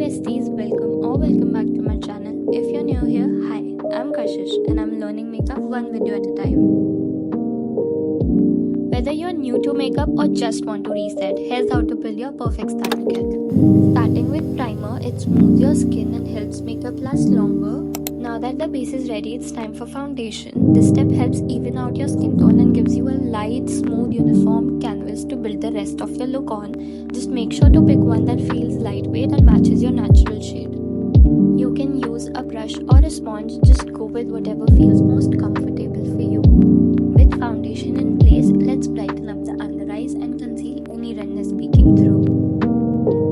besties, welcome back to my channel. If you're new here, hi, I'm Kashish and I'm learning makeup one video at a time. Whether you're new to makeup or just want to reset, here's how to build your perfect starter kit. Starting with primer, it smooths your skin and helps makeup last longer. Now that the base is ready, it's time for foundation. This step helps even out your skin tone and gives you a light, smooth, uniform canvas to build the rest of your look on. Just make sure to pick one that feels lightweight and matches your natural shade. You can use a brush or a sponge, just go with whatever feels most comfortable for you. With foundation in place, let's brighten up the under eyes and conceal any redness peeking through.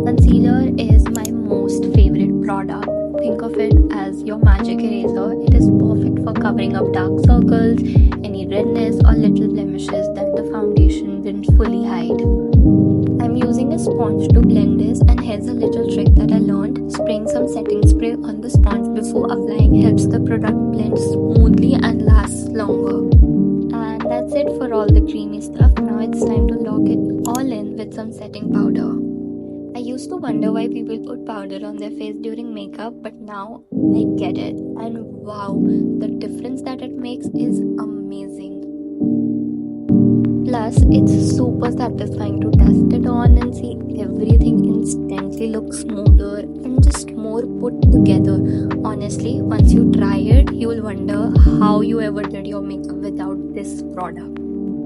Concealer is my most favorite product. Think of it as your magic eraser. It is perfect for covering up dark circles, any redness or little blemishes that the foundation didn't fully hide. I'm using a sponge to blend this, and here's a little trick that I learned. Spraying some setting spray on the sponge before applying helps the product blend smoothly and lasts longer. And that's it for all the creamy stuff. Now it's time to lock it all in with some setting powder. I used to wonder why people put powder on their face during makeup, but now I get it. And wow, the difference that it makes is amazing. Plus, it's super satisfying to dust it on and see everything instantly look smoother and just more put together. Honestly, once you try it, you will wonder how you ever did your makeup without this product.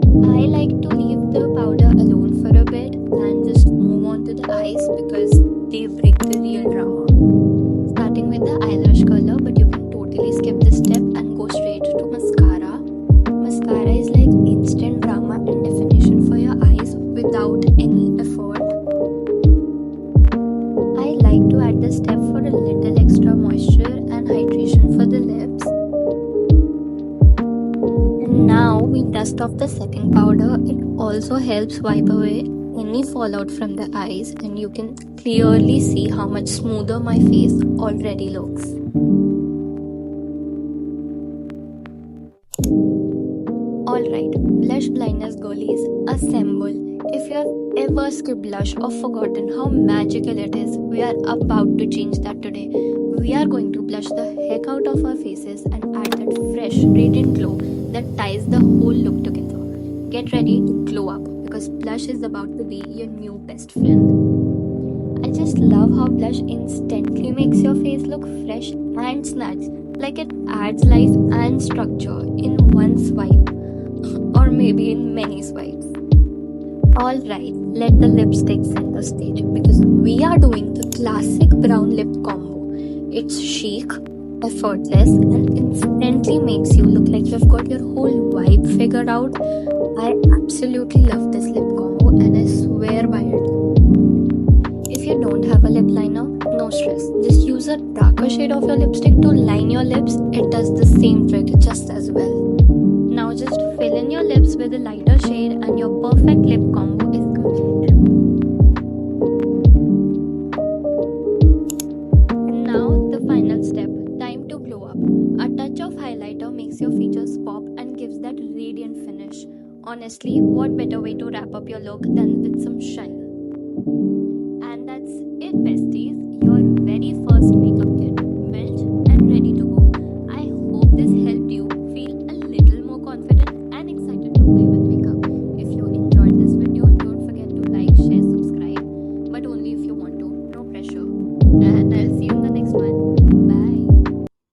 I like to leave the powder alone for a bit and just move on to the eyes because they break the real drama. Starting with the eyelash color, but you can totally skip this step and go straight to mascara. Mascara is like instant drama and definition for your eyes without any effort. I like to add this step for a little extra moisture and hydration for the lips. Now we dust off the setting powder. It also helps wipe away any fallout from the eyes, and you can clearly see how much smoother my face already looks. Alright, blush blindness girlies, assemble. If you have ever skipped blush or forgotten how magical it is, we are about to change that today. We are going to blush the heck out of our faces and add that fresh, radiant glow that ties the whole look together. Get ready to glow up because blush is about to be your new best friend. I just love how blush instantly makes your face look fresh and snatched, like it adds life and structure in one swipe, or maybe in many swipes. Alright, let the lipstick center stage because we are doing the classic brown lip combo. It's chic, effortless, and instantly makes you look like you've got your whole vibe figured out. I absolutely love this lip combo and I swear by it. If you don't have a lip liner, no stress. Just use a darker shade of your lipstick to line your lips. It does the same trick just as well. Now just fill in your lips with a lighter shade and your perfect lip combo is complete. And now the final step, time to glow up. A touch of highlighter makes your features pop and gives that radiant finish. Honestly, what better way to wrap up your look than with some shine? And that's it, besties. Your very first makeup kit built and ready to go. I hope this helped you feel a little more confident and excited to play with makeup. If you enjoyed this video, don't forget to like, share, subscribe, but only if you want to. No pressure. And I